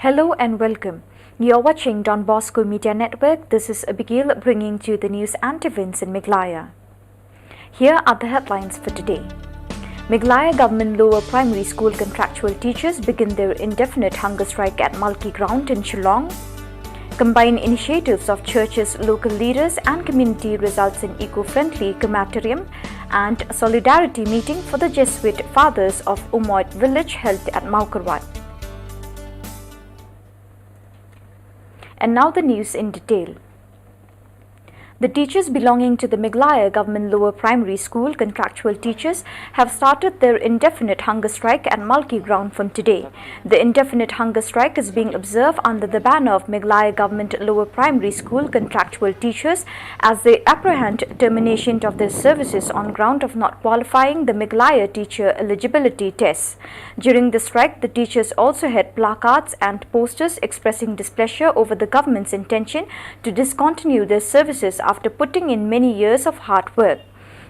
Hello and welcome. You're watching Don Bosco Media Network. This is Abigail bringing you the news and events in Meghalaya. Here are the headlines for today. Meghalaya Government Lower Primary School contractual teachers begin their indefinite hunger strike at Malki Ground in Shillong. Combined initiatives of churches, local leaders and community results in eco-friendly crematorium and solidarity meeting for the Jesuit fathers of Umoit village held at Maukarwat. And now the news in detail. The teachers belonging to the Meghalaya Government Lower Primary School contractual teachers have started their indefinite hunger strike at Malki Ground from today. The indefinite hunger strike is being observed under the banner of Meghalaya Government Lower Primary School contractual teachers as they apprehend termination of their services on ground of not qualifying the Meghalaya teacher eligibility tests. During the strike, the teachers also had placards and posters expressing displeasure over the government's intention to discontinue their services after putting in many years of hard work.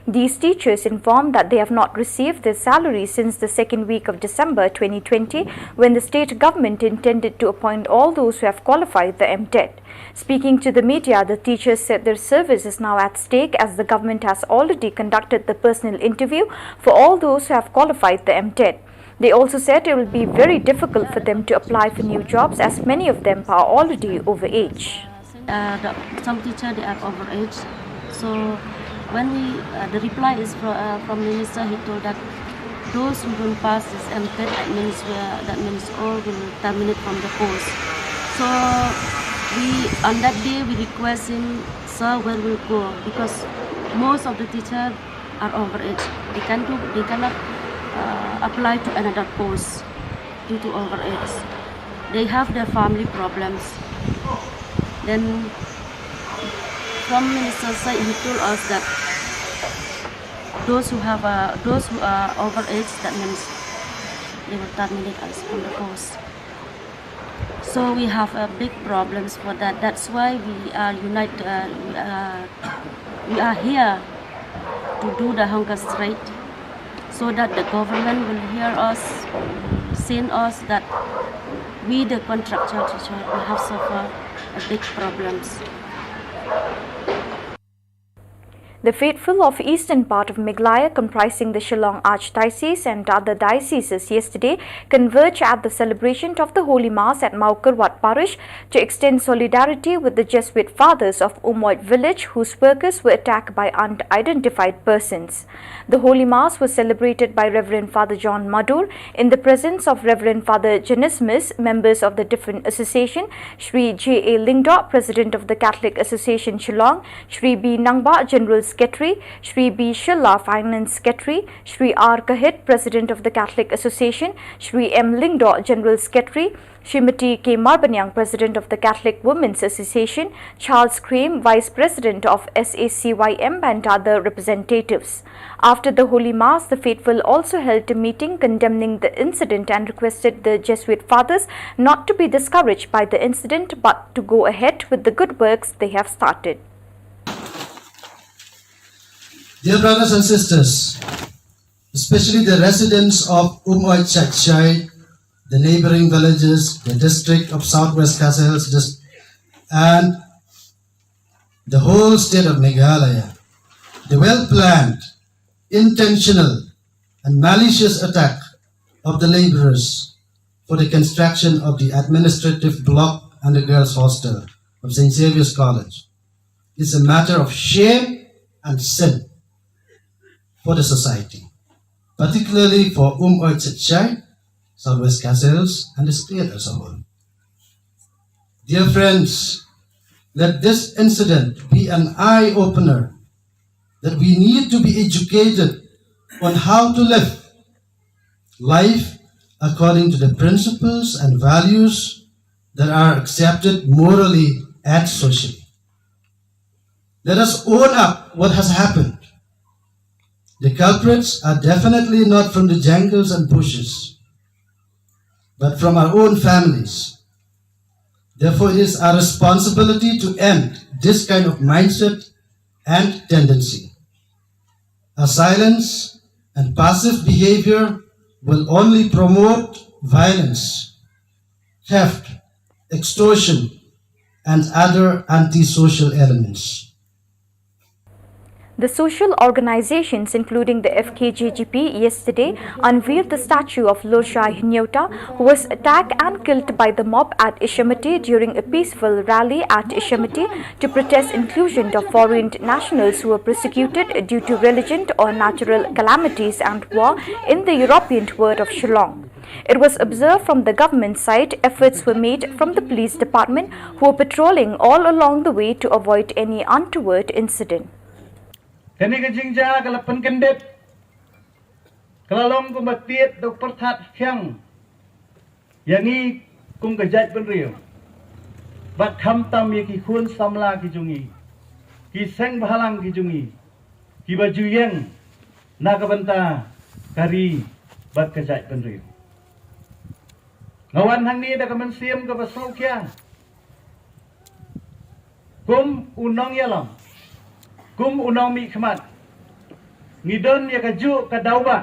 These teachers informed that they have not received their salary since the second week of December 2020, when the state government intended to appoint all those who have qualified the MTET. Speaking to the media, the teachers said their service is now at stake as the government has already conducted the personal interview for all those who have qualified the MTET. They also said it will be very difficult for them to apply for new jobs as many of them are already over age. Some teacher they are overage, so when the reply is from minister, he told that those who don't pass this MTET, that means all will terminate from the post. So on that day we request him, sir, where will go, because most of the teachers are overage. They cannot apply to another post due to overage. They have their family problems. Then from minister's side, he told us that those who are overage, that means they will terminate us from the post. So we have big problems for that. That's why we are united. We are here to do the hunger strike, so that the government will hear us, send us that we, the contractual teachers, we have suffered big problems. The faithful of eastern part of Meghalaya, comprising the Shillong Archdiocese and other dioceses, yesterday converged at the celebration of the Holy Mass at Maukarwat Parish to extend solidarity with the Jesuit fathers of Umoit village whose workers were attacked by unidentified persons. The Holy Mass was celebrated by Reverend Father John Madur in the presence of Reverend Father Genismus, members of the different association, Shri J. A. Lingdo, President of the Catholic Association Shillong, Shri B. Nangba, General Secretary, Shri B. Shilla, Finance Secretary, Shri R. Kahit, President of the Catholic Association, Shri M. Lingdo, General Secretary, Srimati K. Marbanyang, President of the Catholic Women's Association, Charles Cream, Vice President of SACYM, and other representatives. After the Holy Mass, the faithful also held a meeting condemning the incident and requested the Jesuit fathers not to be discouraged by the incident but to go ahead with the good works they have started. Dear brothers and sisters, especially the residents of Umoit Chachai, the neighboring villages, the district of Southwest Khasi Hills, and the whole state of Meghalaya, the well-planned, intentional, and malicious attack of the laborers for the construction of the administrative block and the girls' hostel of St. Xavier's College is a matter of shame and sin for the society, particularly for Umoit Chachai, Southwest Khasi Hills, and the state as a whole. Dear friends, let this incident be an eye-opener that we need to be educated on how to live life according to the principles and values that are accepted morally and socially. Let us own up what has happened. The culprits are definitely not from the jungles and bushes, but from our own families. Therefore, it is our responsibility to end this kind of mindset and tendency. Our silence and passive behavior will only promote violence, theft, extortion, and other antisocial elements. The social organizations, including the FKJGP, yesterday unveiled the statue of Loshai Nyota, who was attacked and killed by the mob at Ishamati during a peaceful rally at Ishamati to protest inclusion of foreign nationals who were persecuted due to religion or natural calamities and war in the European ward of Shillong. It was observed from the government side, efforts were made from the police department, who were patrolling all along the way to avoid any untoward incident. Kani ka jingja kala penkendet kala long kum batiet dok perthat hyang yani kum ka jat penriu bat kham tam ye ki khun samla ki jungi ki seng bhalang ki jungi ki baju yang naga banta kari bat ka jat penriu ngawan hang ni da ka men siam ka basau kya kum unong yalam kum unong mi khmat ngidon ya kaju kadauba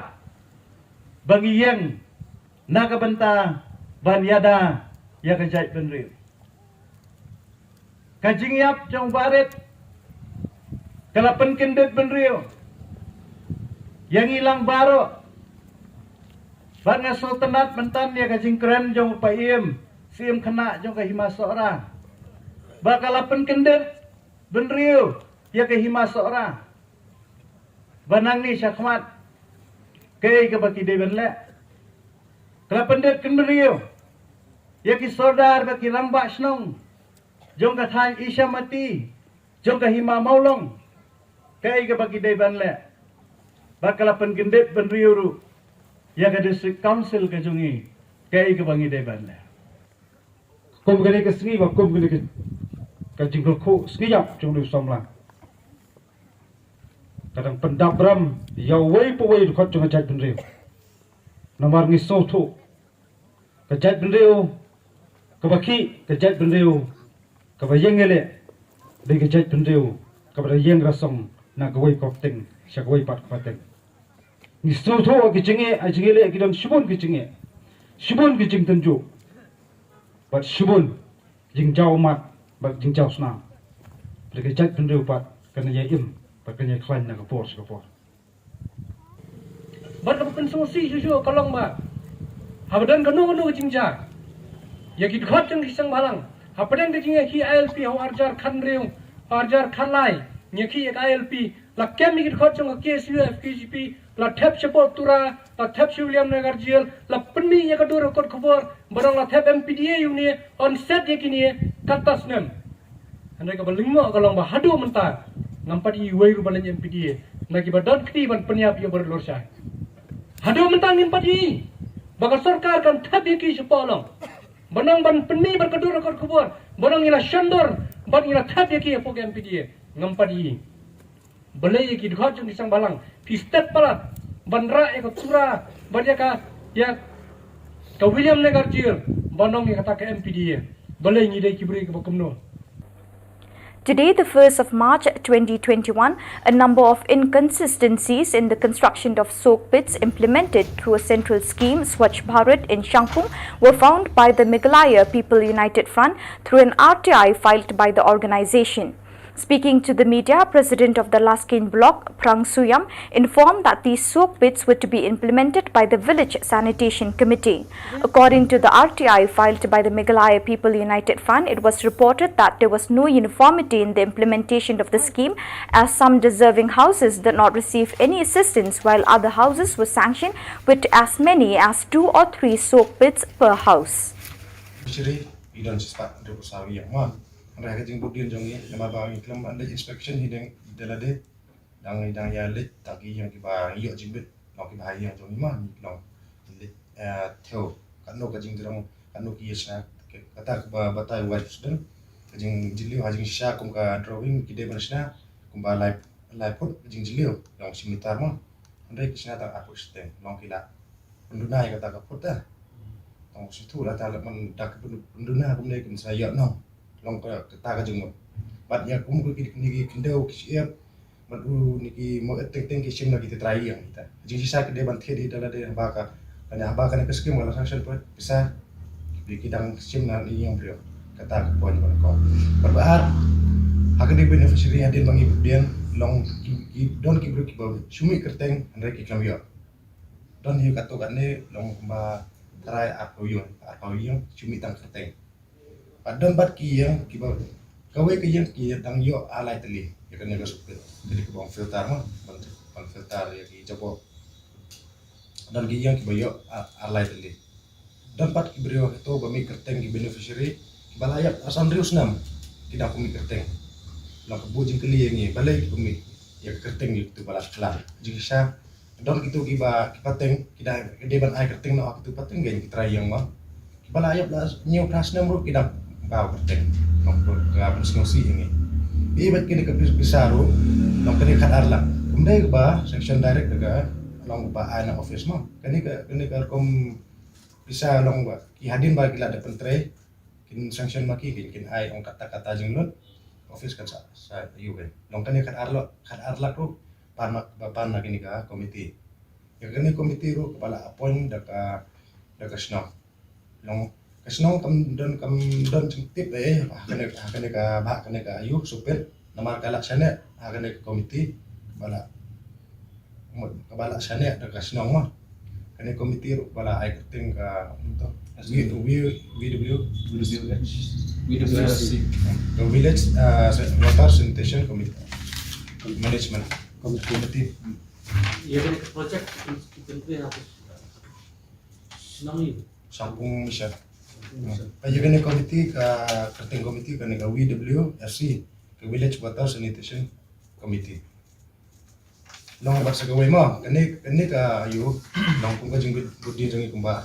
bagi yang naga banta ban yada ya kajai penriu kajing yap jong baret kalapan kendet penriu yang hilang baro banga sultanat mentan ya kajing keren jong paim sim kena jong kahima sora bakalapan kendet penriu ya ke hima seorang banang ni syakmat ke baki deban le kala pendet kenberiu ya ki sordar baki rambak snong jong ka thai isha mati jong ka hima maulong ke baki deban le bakala pengendet benriu ru ya ka district council ke jungi ke bangi deban le kum gele ke sri ba kum gele ke jingkol ko sri yap jong du somla kadang pendabram yawai pawai dukot jong ajat benriu namar ngi soto kajat benriu kabaki kajat benriu kabayengele de kajat benriu kabayeng rasong na gawai kopting sya gawai pat pateng ngi soto ki jinge ajingele kidam shibun ki jinge shibun ki jing tenju bat shibun jing jaw mat bat jing jaw sna de kajat benriu pat kana yaim pakanya klan na kapor. Bat kapan solusi susu kalong ba. Habadan kanu jingja. Ya kit khat jang kisang balang. Habadan ke jinga ki ILP ho arjar khan reu, arjar khanai. Nyaki ek ILP la kem kit khat jang ke FKGP la thep support tura, la thep William Nagar jail, la penni ya kadur kot khobor, barang la thep MPDA uni on set yakini katas nem. Andai ka balingmo kalong ba hadu mentar. Nampak di wei rubalan MPDA nagi badot kti ban penyap yo berlor syah hado mentang nampak di bakal sarkar kan thabi ki sepolong banang ban peni berkedur rekod kubur banang ila shandor ban ila thabi ki pok MPDA nampak di belai ki dhot jung isang balang pistet palat ban ra ek tura ban ya ka William Nagar jail banang ya kata ke MPDA belai ngidai ki beri ke bokumno. Today, the 1st of March 2021, a number of inconsistencies in the construction of soak pits implemented through a central scheme, Swachh Bharat in Shangpum, were found by the Meghalaya People United Front through an RTI filed by the organization. Speaking to the media, President of the Laskin Block, Prang Suyam, informed that these soak pits were to be implemented by the Village Sanitation Committee. According to the RTI filed by the Meghalaya People United Front, it was reported that there was no uniformity in the implementation of the scheme, as some deserving houses did not receive any assistance, while other houses were sanctioned with as many as 2 or 3 soak pits per house. Mereka jeng budin jongi nama bang iklam anda inspection hidang delade dang ya lit taki yang kiba iyo jimbit no kiba yang jongi mah no lit theo kanu ka jing dirang kanu ki yesna kata ba batai white student jing jiliu hajing sha kum ka drawing ki de bansna kum ba live put jing jiliu yang simitar mah anda kisna ta aku steng no kila unduna ya kata ka puta tong situ la ta man dak unduna kum ne kum saya no long ka ta ka jeng bat ya kum ko ki kindau ki mat u niki mo teng ki sim lagi trai yang kita jing sisa ke de ban the di dala de ba ka kana ke skim wala sanction put bisa di kidang sim na ni yang brio kata poin ko berbaar hakani beneficiary adin bangi budian long don kibru kibaw sumi kerteng andre kiklam yo don hiu kato kan long ba tarai aku yo sumi tang kerteng padon bat ki yang kibaw kawe ke yang ki tang yo alai teli ya kan ga supir jadi ke bang filter mah bang filter ya ki jabo dan ki yang kibaw yo alai teli dan pat kibrio itu bami kerteng ki beneficiary balayap asan rius nam tidak kumi kerteng lang kabujing kali yang balay kumi ya kerteng itu balas kelar jika sa don gitu kiba kipateng kita deban ai kerteng no aku pateng gen kita yang mah balayap las new pras namru kita bau kerteng mampur ke pensiosi ini ibat kini ke bisaru long kini kat arla kemudian ba section direct daga long ba ana office mah kini ke kom bisa long ba ki hadin ba kila ada pentre kin sanction maki kin ai ong kata-kata jenglot office kan sa yu kan long kan kat arla tu pan na kini ka komite ya kini komite ru kepala appoint daka snong long snong kam don tip hakane ka ayu supir namar kala sana hakane ka komite kepala sana daka snong mah kini komite ru kepala ai kerting ka untuk the village water sanitation committee management committee Ya kan project itu apa? Senang ini. sampung misal aja kan komite ka kerting komite kan ka WWFC ke village water sanitation committee long ba sa gaway mo kani ka ayu long kung ka jing budi jing kumba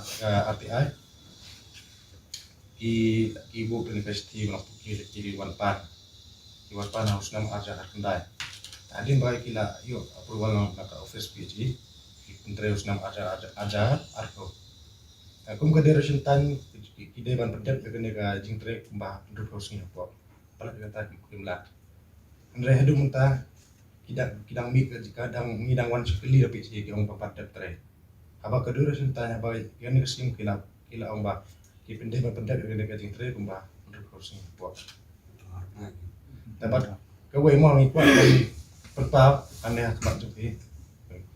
RTI ibu university waktu kiri wanpan harus nama ajar kendai tadi bagai kila yuk approval nak office PhD menteri harus nama ajar arko aku muka dari sentan ide ban perjat ya kena ka jingtre mbah nduk harus ni apa pala kata kimla andre hedu muntah kidang mi kadang ngidang wan sekali tapi si orang papat tre apa kedua sentan bagai kene kesim kila orang bah kipinde berpendak dengan kajing tre kumba untuk kursi buat dapat kawai mau ngikut pertap aneh mak cuti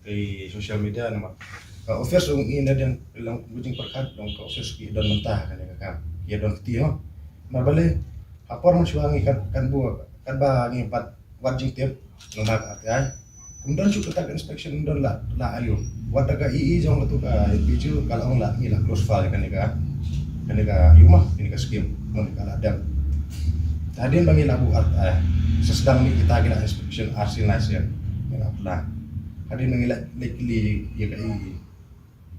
di sosial media nama office ini dan bilang kucing perkat dong ke office ki dan mentah kan ya don tio mabale apor mensuangi kan bu kan ba ngi pat wajing tiap lembaga ya kemudian suka tak inspection don la ayo wadaga ii jong tu ka biju kalau la mila close file kan ka yumah ini ka skim mon ka ladang tadi bagi labu sesedang ni kita kena inspection arsination yang apa tadi mengilat lekli ya kai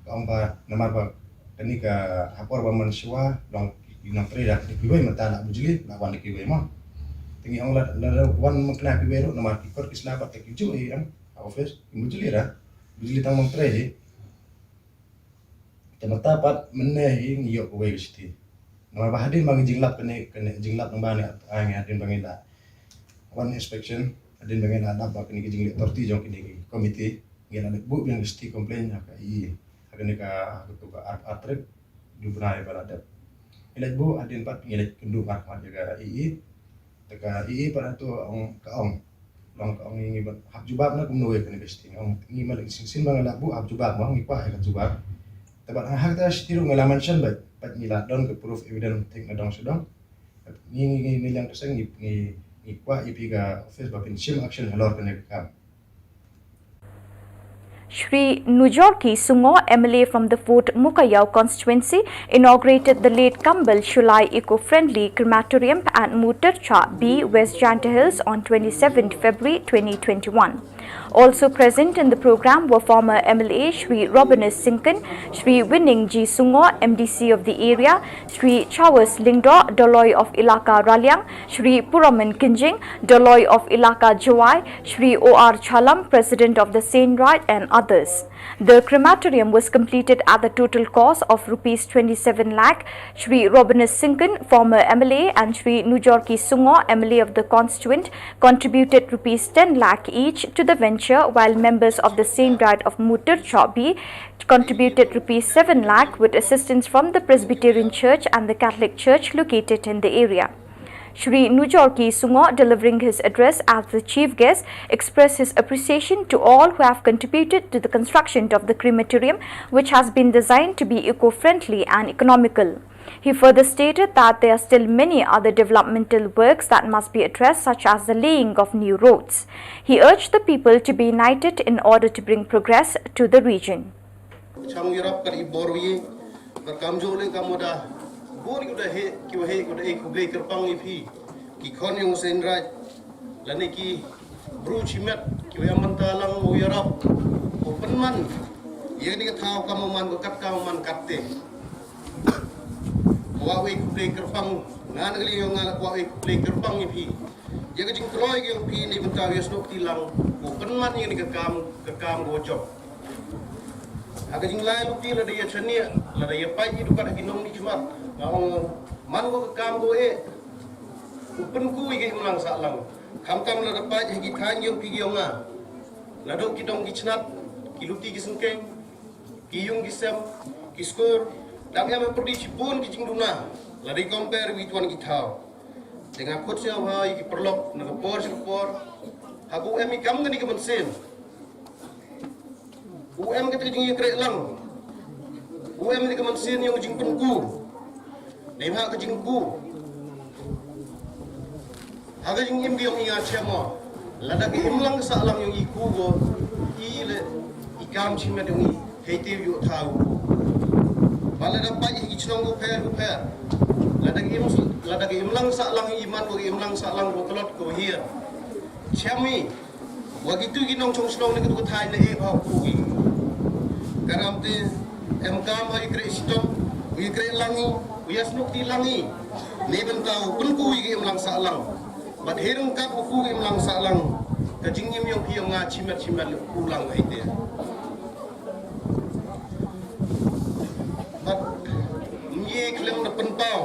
kaum ba namar ba kani ka apor ba mansua dong ina treda di kiwe mata la bujili la wan di kiwe mah tingi ong la wan mengkena kiwe ro namar kikor kisna ba ke kijo yang office bujili ra bujili tang mong trade temata pat meneh ngiyo kowe gusti nama bahadin bang jinglap kene jinglap nang bane ang hadin bang ila one inspection hadin bang ila napa kene jinglap torti jong kene komite ngena bu yang gusti komplain ka i kene ka tu ka atrek dubrai balada ila bu hadin pat ngele kendu mak jaga i teka i pada tu ong long ka ong ngi hak jubab na kumnoe kene gusti ong ngi mal sin bang ila bu hak jubab mo ngi pa ka jubab Tabat hak ta stiru ngalaman syan bat nila don ke proof evidence ting adong sedang ni nilang keseng ni kwa ipiga office ba pinsim action halor kene kam Shri Nujorki Sungo, MLA from the Fort Mukayau constituency, inaugurated the late Kambal Shulai eco-friendly crematorium at Mutarcha B, West Chanter Hills on 27 February 2021. Also present in the program were former MLA Shri Robinus Sinkan, Shri Winning G. Sungo, MDC of the area, Shri Chawas Lingdo, Doloy of Ilaka Ralyang, Shri Puraman Kinjing, Doloy of Ilaka Jawai, Shri O.R. Chalam, President of the Saint Right, and others. The crematorium was completed at the total cost of Rs 27 lakh. Shri Robinus Sinkan, former MLA, and Shri Nujorki Sungo, MLA of the constituent, contributed Rs 10 lakh each to the venture, while members of the same diet of Mutter Chobi contributed Rs 7 lakh with assistance from the Presbyterian Church and the Catholic Church located in the area. Shri Nujorki Sungo, delivering his address as the chief guest, expressed his appreciation to all who have contributed to the construction of the crematorium, which has been designed to be eco-friendly and economical. He further stated that there are still many other developmental works that must be addressed, such as the laying of new roads. He urged the people to be united in order to bring progress to the region. Bori udah he udah aku beli kerpang ipi ki kon yang senraj lani ki bru chimet ki yang mentalang mo yarap open man yang ni kau kamu man kat kamu man katte wawe ku beli kerpang ngan kali yang ngan wawe ku beli kerpang ipi yang jing kroy yang pi ni bentawi snok tilang open man yang ni kekam gojok aga jing lai lu pi la dia chania la dia pai itu kat ginong ni cuma man go kam go upen ku igi ulang salang kam la dapat higi than yung pi yonga la do ki dong ki chnat ki luti ki sengkeng ki yung ki sem ki skor dang ya me perdi cipun ki jingduna la di compare wi tuan ki thau dengan coach ya wa ki perlok na por habu emi kam ngani ki monsen UM kita jing krek lang UM ni kaman sin yang jing penku nei ha ka jing ku aga jing im diong inga chemo lada ke imlang sa lang yung iku go ile ikam chime dong i heite yu thau bala da pai hi chnong go pher lada ke imlang sa lang iman go imlang sa lang go klot go hia chemi wagitu ginong chong snong ni ko thai na e ha ku karamte MKM ay kre stop wi kre langi wi asnuk ti langi ne ben tau penku wi im lang sa lang bat herung kap ku im lang sa lang ka jingim yong pi nga chimat ulang ai te bat ni klem na pentau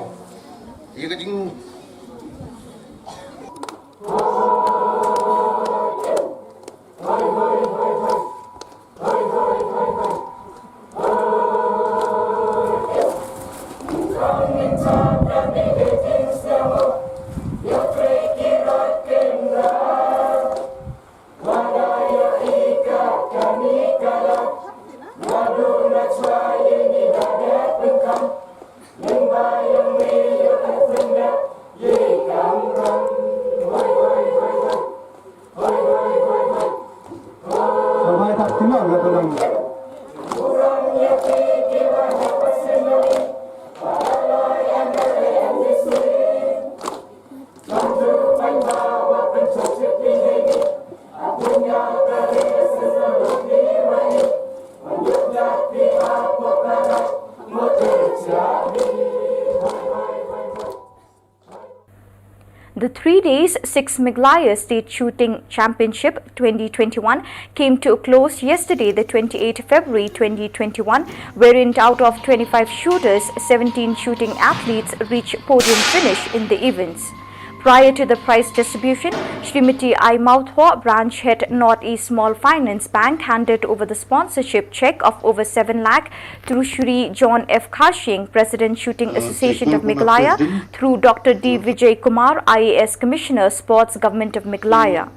ye ka jing The 3 days 6 Meghalaya State Shooting Championship 2021 came to a close yesterday, the 28th February 2021, wherein out of 25 shooters, 17 shooting athletes reached podium finish in the events. Prior to the prize distribution, Srimati I. Mouthwa, branch head Northeast Small Finance Bank, handed over the sponsorship check of over 7 lakh through Shri John F. Kharshing, President Shooting Association of Meghalaya, through Dr. D. Vijay Kumar, IAS Commissioner, Sports, Government of Meghalaya.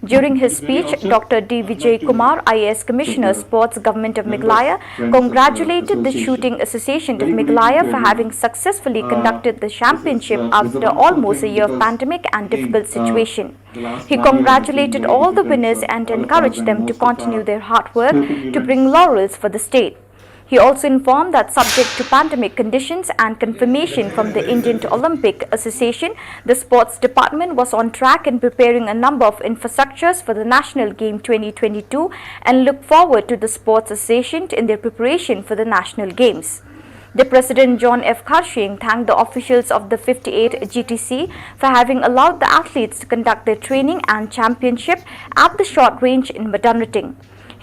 During his speech, Dr. D. Vijay Kumar, IAS Commissioner, Sports, Government of Meghalaya, congratulated the Shooting Association of Meghalaya for having successfully conducted the championship after almost a year of pandemic and difficult situation. He congratulated all the winners and encouraged them to continue their hard work to bring laurels for the state. He also informed that subject to pandemic conditions and confirmation from the Indian Olympic Association, the sports department was on track in preparing a number of infrastructures for the National Game 2022 and look forward to the Sports Association in their preparation for the National Games. The President John F. Kharshing thanked the officials of the 58 GTC for having allowed the athletes to conduct their training and championship at the short range in Madanrating.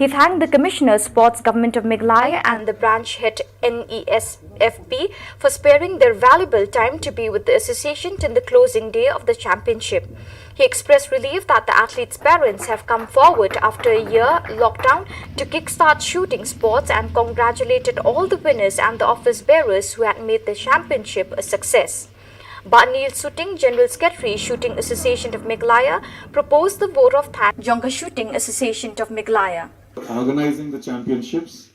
He thanked the Commissioner Sports Government of Meghalaya and the branch head NESFP for sparing their valuable time to be with the association till the closing day of the championship. He expressed relief that the athletes' parents have come forward after a year lockdown to kickstart shooting sports and congratulated all the winners and the office bearers who had made the championship a success. Barnil Suting, General Secretary, Shooting Association of Meghalaya, proposed the vote of thanks to Jonga Shooting Association of Meghalaya. Organizing the championships,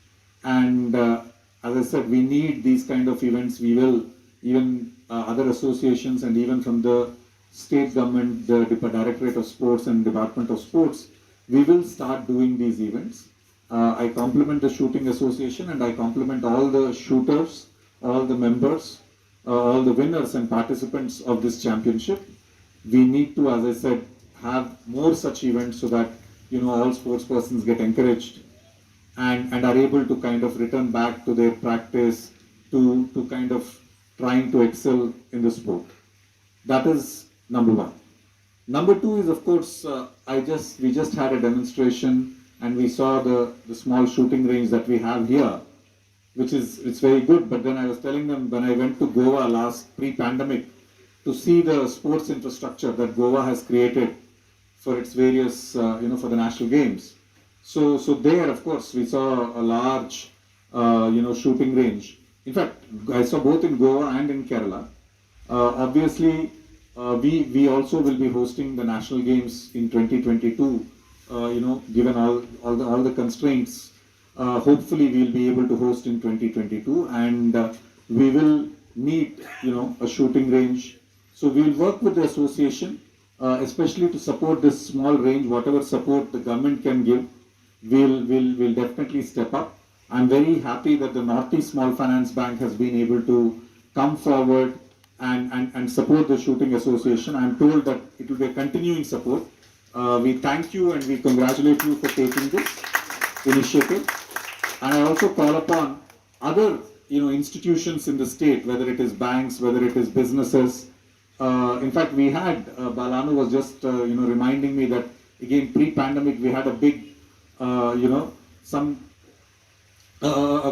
and as I said, we need these kind of events. We will, even other associations and even from the state government, the Directorate of Sports and Department of Sports, we will start doing these events. I compliment the Shooting Association and I compliment all the shooters, all the members, all the winners and participants of this championship. We need to, as I said, have more such events so that all sports persons get encouraged and are able to kind of return back to their practice, to kind of trying to excel in the sport. That is number one. Number two is, of course, we just had a demonstration and we saw the small shooting range that we have here, which is, it's very good. But then I was telling them, when I went to Goa last pre-pandemic to see the sports infrastructure that Goa has created for its various, for the national games. So there, of course, we saw a large, shooting range. In fact, I saw both in Goa and in Kerala. Obviously, we also will be hosting the national games in 2022. Given all the constraints, hopefully we'll be able to host in 2022, and we will need a shooting range. So we'll work with the association, especially to support this small range. Whatever support the government can give, we'll definitely step up. I'm very happy that the Northeast Small Finance Bank has been able to come forward and support the Shooting Association. I'm told that it will be a continuing support. We thank you and we congratulate you for taking this initiative. And I also call upon other institutions in the state, whether it is banks, whether it is businesses. In fact, we had, Balanu was just reminding me that again pre-pandemic we had a big, a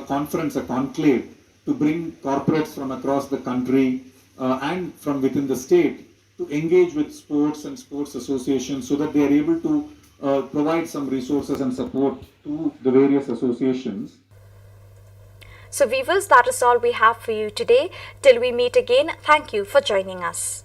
conference, a conclave to bring corporates from across the country and from within the state to engage with sports and sports associations so that they are able to provide some resources and support to the various associations. So viewers, that is all we have for you today. Till we meet again, thank you for joining us.